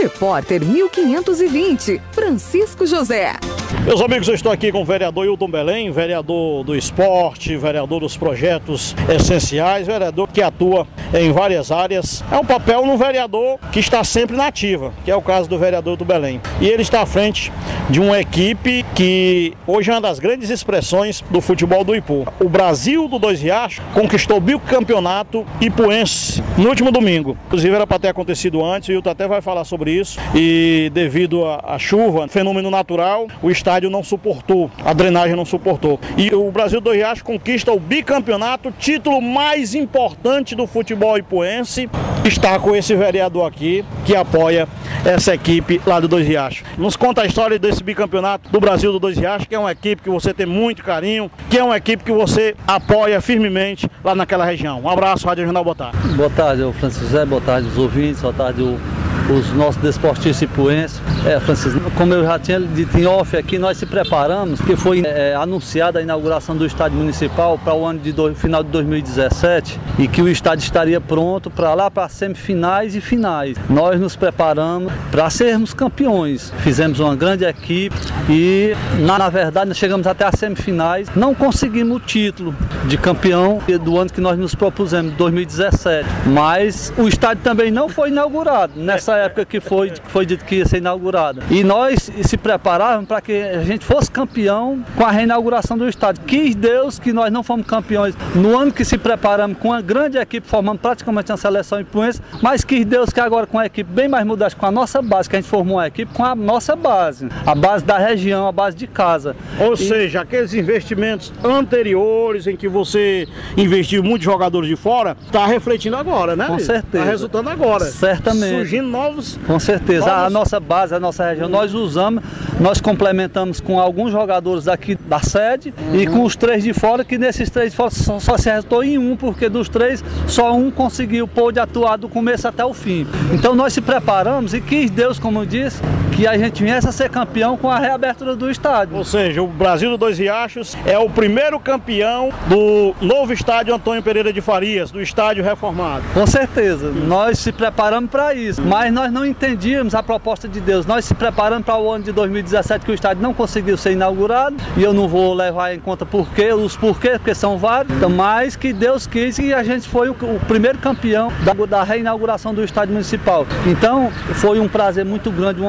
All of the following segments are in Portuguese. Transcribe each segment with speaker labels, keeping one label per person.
Speaker 1: Repórter 1520, Francisco José.
Speaker 2: Meus amigos, eu estou aqui com o vereador Hilton Belém, vereador do esporte, vereador dos projetos essenciais, vereador que atua em várias áreas. É um papel no vereador que está sempre na ativa, que é o caso do vereador do Belém. E ele está à frente de uma equipe que hoje é uma das grandes expressões do futebol do Ipu. O Brasil do Dois Riachos conquistou o bicampeonato ipuense no último domingo. Inclusive era para ter acontecido antes, o Hilton até vai falar sobre isso. E devido à chuva, fenômeno natural, o estádio não suportou, a drenagem não suportou. E o Brasil do Dois Riachos conquista o bicampeonato, título mais importante do futebol ipuense. Está com esse vereador aqui que apoia essa equipe lá do Dois Riachos. Nos conta a história desse bicampeonato do Brasil do Dois Riachos, que é uma equipe que você tem muito carinho, que é uma equipe que você apoia firmemente lá naquela região. Um abraço, Rádio Jornal, boa tarde.
Speaker 3: Boa tarde, Francisco José, boa tarde os ouvintes, boa tarde os nossos desportistas ipuenses. Francisco, como eu já tinha dito em off aqui, nós se preparamos, que foi anunciada a inauguração do estádio municipal para o ano final de 2017 e que o estádio estaria pronto para lá, para semifinais e finais. Nós nos preparamos para sermos campeões, fizemos uma grande equipe e na verdade nós chegamos até as semifinais, não conseguimos o título de campeão do ano que nós nos propusemos, 2017, mas o estádio também não foi inaugurado nessa época que foi dito que ia ser inaugurada. E nós se preparávamos para que a gente fosse campeão com a reinauguração do estádio. Quis Deus que nós não fomos campeões no ano que se preparamos com uma grande equipe, formando praticamente uma seleção ipuense, mas quis Deus que agora com a equipe bem mais modesta, com a nossa base, que a gente formou uma equipe com a nossa base, a base da região, a base de casa.
Speaker 2: Ou seja, aqueles investimentos anteriores em que você investiu muitos jogadores de fora, está refletindo agora, né?
Speaker 3: Com certeza.
Speaker 2: Está resultando agora.
Speaker 3: Certamente.
Speaker 2: Surgindo novos.
Speaker 3: Com certeza. A nossa base, a nossa região, nós usamos, nós complementamos com alguns jogadores daqui da sede e com os 3 de fora, que nesses 3 de fora só se resultou em um, porque dos 3, só um conseguiu pôde atuar do começo até o fim. Então nós se preparamos e quis Deus, como eu disse, que a gente viesse a ser campeão com a reabertura do estádio.
Speaker 2: Ou seja, o Brasil do Dois Riachos é o primeiro campeão do novo estádio Antônio Pereira de Farias, do estádio reformado.
Speaker 3: Com certeza, nós se preparamos para isso, mas nós não entendíamos a proposta de Deus. Nós se preparamos para o ano de 2017, que o estádio não conseguiu ser inaugurado, e eu não vou levar em conta os porquês, porque são vários, mas que Deus quis e a gente foi o primeiro campeão da reinauguração do estádio municipal. Então, foi um prazer muito grande,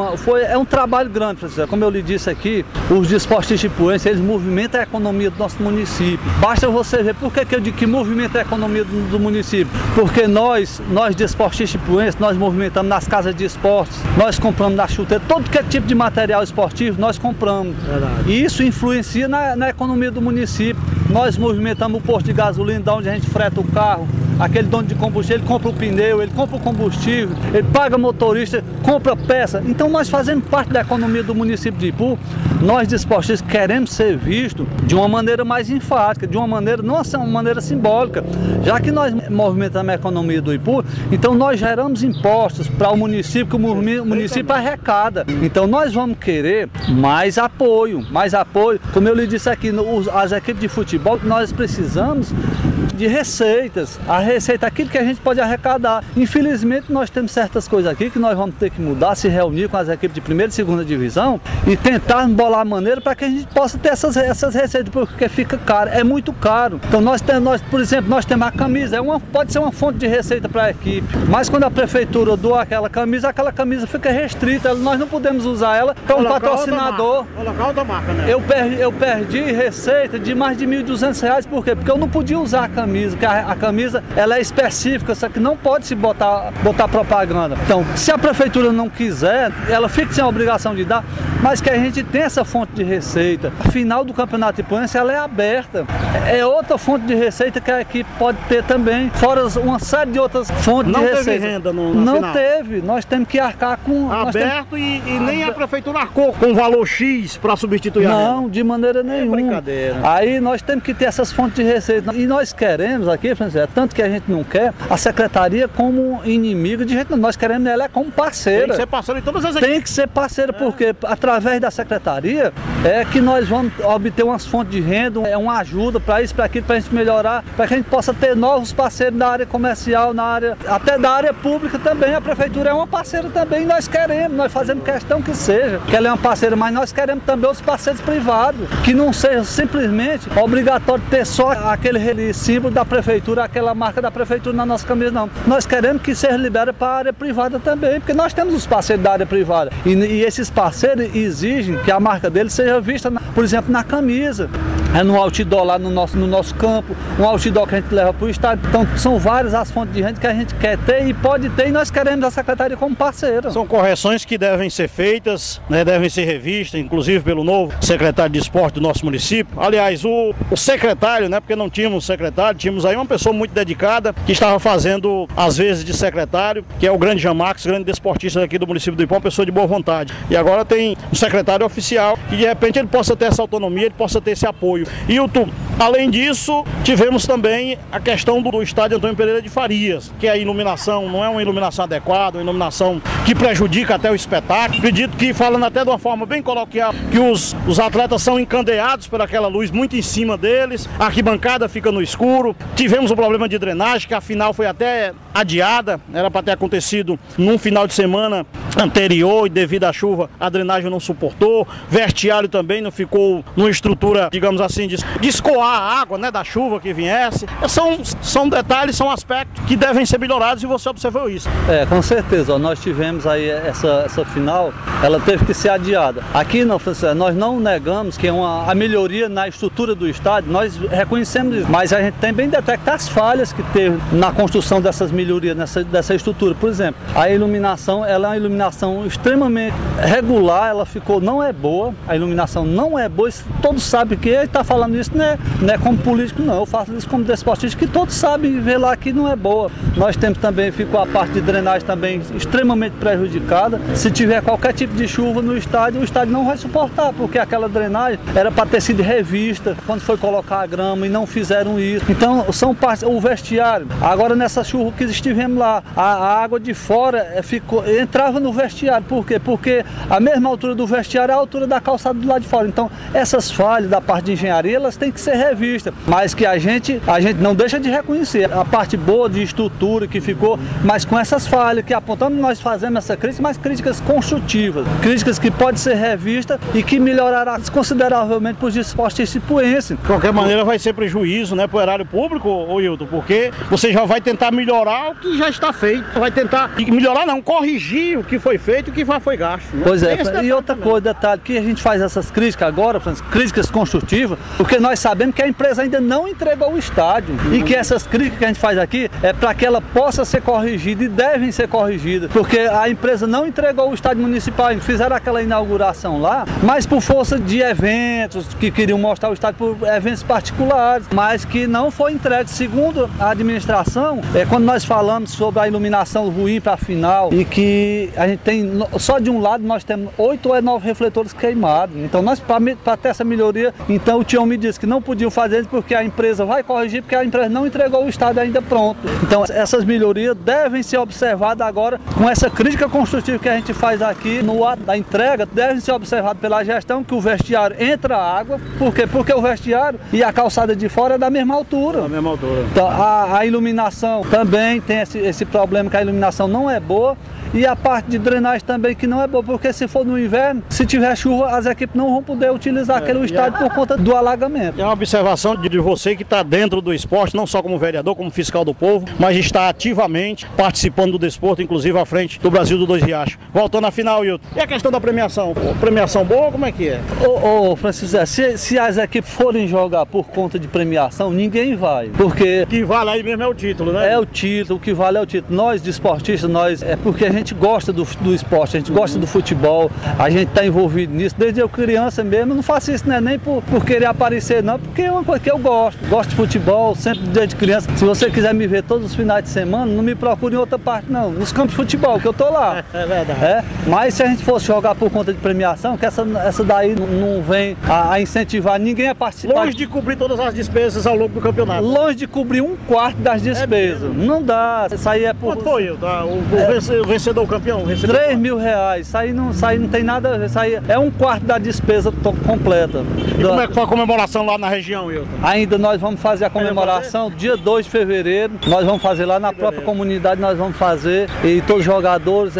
Speaker 3: é um trabalho grande, Francisco. Como eu lhe disse aqui, os desportistas ipuenses, eles movimentam a economia do nosso município. Basta você ver, por que eu digo que movimenta a economia do município? Porque nós desportistas ipuenses, nós movimentamos nas casas de esportes, nós compramos na chuteira, todo que é tipo de material esportivo, nós compramos. Verdade. E isso influencia na economia do município. Nós movimentamos o posto de gasolina, de onde a gente freta o carro. Aquele dono de combustível, ele compra o pneu, ele compra o combustível, ele paga motorista, compra peça. Então nós fazemos parte da economia do município de Ipu. Nós desportistas queremos ser vistos de uma maneira mais enfática, de uma maneira, não uma maneira simbólica. Já que nós movimentamos a economia do Ipu, então nós geramos impostos para o município, que o município arrecada. Então nós vamos querer mais apoio. Como eu lhe disse aqui, as equipes de futebol, nós precisamos de receitas. A receita, aquilo que a gente pode arrecadar. Infelizmente nós temos certas coisas aqui que nós vamos ter que mudar, se reunir com as equipes de primeira e segunda divisão e tentar bolar a maneira para que a gente possa ter essas receitas, porque fica caro, é muito caro. Então por exemplo, nós temos a camisa, pode ser uma fonte de receita para a equipe, mas quando a prefeitura doa aquela camisa fica restrita, nós não podemos usar ela para um patrocinador.
Speaker 2: O local da marca, né?
Speaker 3: Eu perdi receita de mais de R$ 1.200, por quê? Porque eu não podia usar a camisa, porque a camisa ela é específica, só que não pode se botar propaganda. Então, se a prefeitura não quiser, ela fica sem a obrigação de dar, mas que a gente tem essa fonte de receita. A final do Campeonato Ipuense, ela é aberta. É outra fonte de receita que a equipe pode ter também, fora uma série de outras fontes de receita.
Speaker 2: Não teve renda no
Speaker 3: Não
Speaker 2: final.
Speaker 3: Teve, nós temos que arcar com...
Speaker 2: Aberto e nem a prefeitura arcou com valor X para substituir a renda.
Speaker 3: Não, de maneira nenhuma.
Speaker 2: É brincadeira.
Speaker 3: Aí nós temos que ter essas fontes de receita. E nós queremos queremos aqui, Francisco, tanto que a gente não quer a secretaria como inimigo de gente, nós queremos ela como parceira. Tem
Speaker 2: que ser parceira em todas as equipes.
Speaker 3: Tem que ser parceira, porque através da secretaria é que nós vamos obter umas fontes de renda, uma ajuda para isso, para aquilo, para a gente melhorar, para que a gente possa ter novos parceiros na área comercial, na área, até da área pública também. A prefeitura é uma parceira também, nós queremos, nós fazemos questão que seja, que ela é uma parceira, mas nós queremos também os parceiros privados, que não seja simplesmente obrigatório ter só aquele símbolo da prefeitura, aquela marca da prefeitura na nossa camisa, não. Nós queremos que seja liberado para a área privada também, porque nós temos os parceiros da área privada, e esses parceiros exigem que a marca deles seja vista, por exemplo, na camisa, no outdoor lá no nosso campo, um outdoor que a gente leva para o estádio. Então são várias as fontes de renda que a gente quer ter e pode ter, e nós queremos a secretaria como parceira.
Speaker 2: São correções que devem ser feitas, né, devem ser revistas, inclusive pelo novo secretário de esporte do nosso município. Aliás, o secretário, né, porque não tínhamos secretário, tínhamos aí uma pessoa muito dedicada que estava fazendo às vezes de secretário, que é o grande Jamax, grande desportista aqui do município do Ipó, uma pessoa de boa vontade. E agora tem um secretário oficial que de repente ele possa ter essa autonomia, ele possa ter esse apoio. E além disso, tivemos também a questão do estádio Antônio Pereira de Farias, que a iluminação não é uma iluminação adequada, uma iluminação que prejudica até o espetáculo. Acredito que, falando até de uma forma bem coloquial, que os atletas são encandeados por aquela luz muito em cima deles, a arquibancada fica no escuro. Tivemos um problema de drenagem, que a final foi até adiada, era para ter acontecido num final de semana anterior, e devido à chuva a drenagem não suportou. Vestiário também não ficou numa estrutura, digamos assim, de escoar a água, né, da chuva que viesse. São detalhes, são aspectos que devem ser melhorados, e você observou isso.
Speaker 3: Com certeza, nós tivemos aí essa final, ela teve que ser adiada. Aqui não, nós não negamos que a melhoria na estrutura do estádio, nós reconhecemos isso, mas a gente também detecta as falhas que teve na construção dessas melhorias, dessa estrutura. Por exemplo, a iluminação, ela é uma iluminação extremamente regular, ela não é boa, a iluminação não é boa, todos sabem que ele está falando isso, não é como político não, eu faço isso como desportista, que todos sabem ver lá que não é boa. Nós temos também, ficou a parte de drenagem também extremamente prejudicada. Se tiver qualquer tipo de chuva no estádio, o estádio não vai suportar, porque aquela drenagem era para ter sido revista quando foi colocar a grama, e não fizeram isso. Então são partes, o vestiário, agora nessa chuva que estivemos lá, a água de fora entrava no vestiário. Por quê? Porque a mesma altura do vestiário é a altura da calçada do lado de fora. Então essas falhas da parte de engenharia, elas têm que ser revistas, mas que a gente não deixa de reconhecer a parte boa de estrutura que ficou, mas com essas falhas que apontamos, nós fazemos essa crítica, mas críticas construtivas, críticas que podem ser revistas e que melhorará consideravelmente para os desportistas ipuenses.
Speaker 2: De qualquer maneira vai ser prejuízo, né, para o erário público, Hilton, porque você já vai tentar melhorar o que já está feito, vai tentar melhorar não, corrigir o que foi feito e o que já foi gasto. Né?
Speaker 3: Pois é, e outra coisa, detalhe, que a gente faz essas críticas agora, críticas construtivas, porque nós sabemos que a empresa ainda não entregou o estádio, e que essas críticas que a gente faz aqui é para que ela possa ser corrigida, e devem ser corrigidas, porque a empresa não entregou o estádio municipal, fizeram aquela inauguração lá, mas por força de eventos, que queriam mostrar o estádio por eventos particulares, mas que não foi entregue. Segundo a administração, quando nós falamos sobre a iluminação ruim para a final, e que a gente tem, só de um lado nós temos 8 ou 9 refletores queimados, então nós, para ter essa melhoria, então o Tião me disse que não podiam fazer isso porque a empresa vai corrigir, porque a empresa não entregou o estádio ainda pronto. Então essas melhorias devem ser observadas agora, com essa crítica construtiva que a gente faz aqui no ato da entrega, devem ser observadas pela gestão, que o vestiário entra água. Por quê? Porque o vestiário e a calçada de fora é da mesma altura.
Speaker 2: Da mesma altura.
Speaker 3: Então a iluminação também tem esse problema, que a iluminação não é boa. E a parte de drenagem também, que não é boa, porque se for no inverno, se tiver chuva, as equipes não vão poder utilizar aquele estádio por conta do alagamento.
Speaker 2: É uma observação de você que está dentro do esporte, não só como vereador, como fiscal do povo, mas está ativamente participando do desporto, inclusive à frente do Brasil do Dois Riachos. Voltando à final, Hilton. E a questão da premiação? Premiação boa, como é que é?
Speaker 3: Francisco, se as equipes forem jogar por conta de premiação, ninguém vai. Porque
Speaker 2: o que vale aí mesmo é o título, né?
Speaker 3: É o título, o que vale é o título. Nós, desportistas, é porque a gente gosta do esporte, a gente gosta do futebol, a gente está envolvido nisso. Desde eu criança mesmo, não faço isso, né, nem por querer querer aparecer não, porque é uma coisa que eu gosto de futebol, sempre desde criança. Se você quiser me ver todos os finais de semana, não me procure em outra parte não, nos campos de futebol, que eu tô lá.
Speaker 2: É verdade.
Speaker 3: Mas se a gente fosse jogar por conta de premiação, que essa daí não vem a incentivar ninguém a participar.
Speaker 2: Longe de cobrir todas as despesas ao longo do campeonato.
Speaker 3: Longe de cobrir 1/4 das despesas. Não dá. Isso aí é por...
Speaker 2: Quanto foi o vencedor, o campeão?
Speaker 3: R$3 mil. Isso aí não tem nada a ver. Isso aí é 1/4 da despesa completa.
Speaker 2: E como é que foi a comemoração lá na região, Wilton?
Speaker 3: Ainda nós vamos fazer a comemoração dia 2 de fevereiro. Nós vamos fazer lá na própria comunidade, nós vamos fazer. E todos os jogadores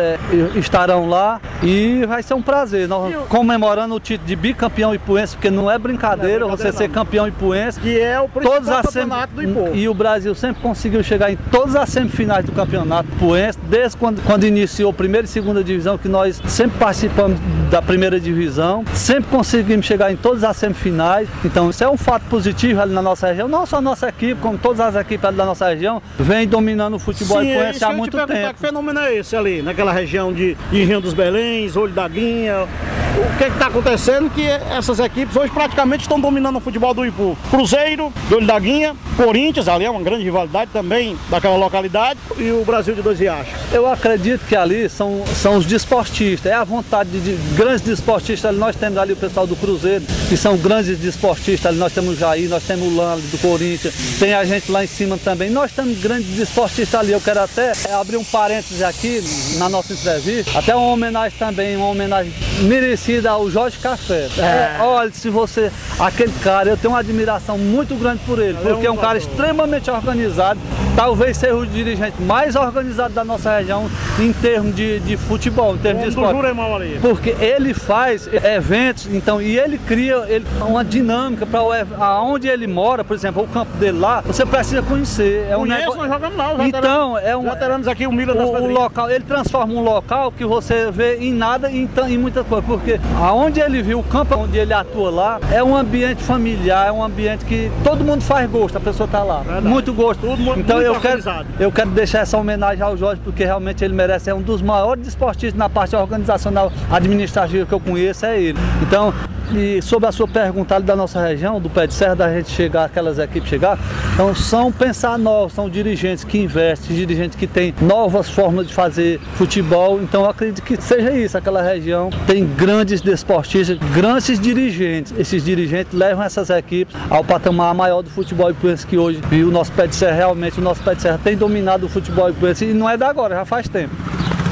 Speaker 3: estarão lá. E vai ser um prazer. Nós comemorando o título de bicampeão ipuense, porque não é brincadeira você ser campeão ipuense.
Speaker 2: Que é o principal campeonato do Ipu.
Speaker 3: E o Brasil sempre conseguiu chegar em todas as semifinais do campeonato ipuense, desde quando iniciou a primeira e segunda divisão, que nós sempre participamos da primeira divisão, sempre conseguimos chegar em todas as semifinais. Então isso é um fato positivo ali na nossa região. Não só a nossa equipe, como todas as equipes ali da nossa região, vem dominando o futebol ipuense há muito tempo.
Speaker 2: Que fenômeno é esse ali, naquela região de Engenho dos Beléns, Olho da Guinha? O que está acontecendo que essas equipes hoje praticamente estão dominando o futebol do Ipu. Cruzeiro, do Olho da Guinha, Corinthians, ali é uma grande rivalidade também daquela localidade, e o Brasil de Dois Riachos.
Speaker 3: Eu acredito que ali são os desportistas, é a vontade de grandes desportistas. Ali nós temos ali o pessoal do Cruzeiro, que são grandes desportistas, ali nós temos o Jair, nós temos o Lan do Corinthians, tem a gente lá em cima também. Nós temos grandes desportistas ali. Eu quero até abrir um parênteses aqui na nossa entrevista, até uma homenagem também, uma homenagem merecida ao Jorge Café. Olha, se você... Aquele cara, eu tenho uma admiração muito grande por ele, porque é um cara extremamente organizado, talvez seja o dirigente mais organizado da nossa região em termos de futebol, em termos de esporte. Porque ele faz eventos, então, e ele cria uma dinâmica para aonde ele mora, por exemplo, o campo dele lá, você precisa conhecer.
Speaker 2: Nós jogamos lá,
Speaker 3: então,
Speaker 2: já teremos aqui o Mila das Pedrinhas.
Speaker 3: Local, ele transforma um local que você vê em nada e em muita coisa, porque aonde ele viu, o campo onde ele atua lá, é um ambiente familiar, é um ambiente que todo mundo faz gosto, a pessoa está lá. Verdade. Muito gosto. Então eu quero deixar essa homenagem ao Jorge, porque realmente ele merece, é um dos maiores desportistas na parte organizacional administrativa que eu conheço, é ele. Então, e sobre a sua pergunta ali da nossa região, do Pé de Serra, da gente chegar, aquelas equipes chegar, então são pensar novos, são dirigentes que investem, dirigentes que têm novas formas de fazer futebol. Então eu acredito que seja isso, aquela região tem grandes desportistas, grandes dirigentes. Esses dirigentes levam essas equipes ao patamar maior do futebol ipuense, que hoje, e o nosso Pé de Serra, realmente o nosso Pé de Serra tem dominado o futebol ipuense, e não é da agora, já faz tempo.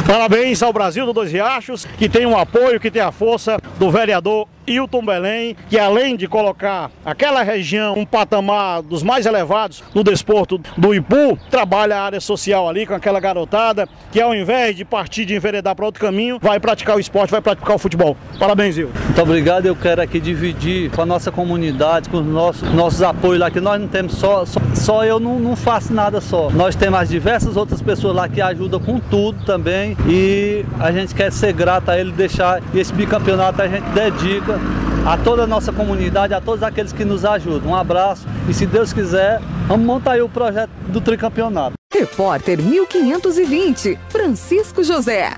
Speaker 2: Parabéns ao Brasil do Dois Riachos, que tem o apoio, que tem a força do vereador Wilton Belém, que além de colocar aquela região um patamar dos mais elevados no desporto do Ipu, trabalha a área social ali com aquela garotada que, ao invés de partir de enveredar para outro caminho, vai praticar o esporte, vai praticar o futebol. Parabéns, Wilton.
Speaker 3: Muito obrigado. Eu quero aqui dividir com a nossa comunidade, com os nossos apoios lá, que nós não temos só eu não faço nada só. Nós temos as diversas outras pessoas lá que ajudam com tudo também, e a gente quer ser grato a ele, deixar esse bicampeonato a gente dedica a toda a nossa comunidade, a todos aqueles que nos ajudam. Um abraço e, se Deus quiser, vamos montar aí o projeto do tricampeonato.
Speaker 1: Repórter 1520, Francisco José.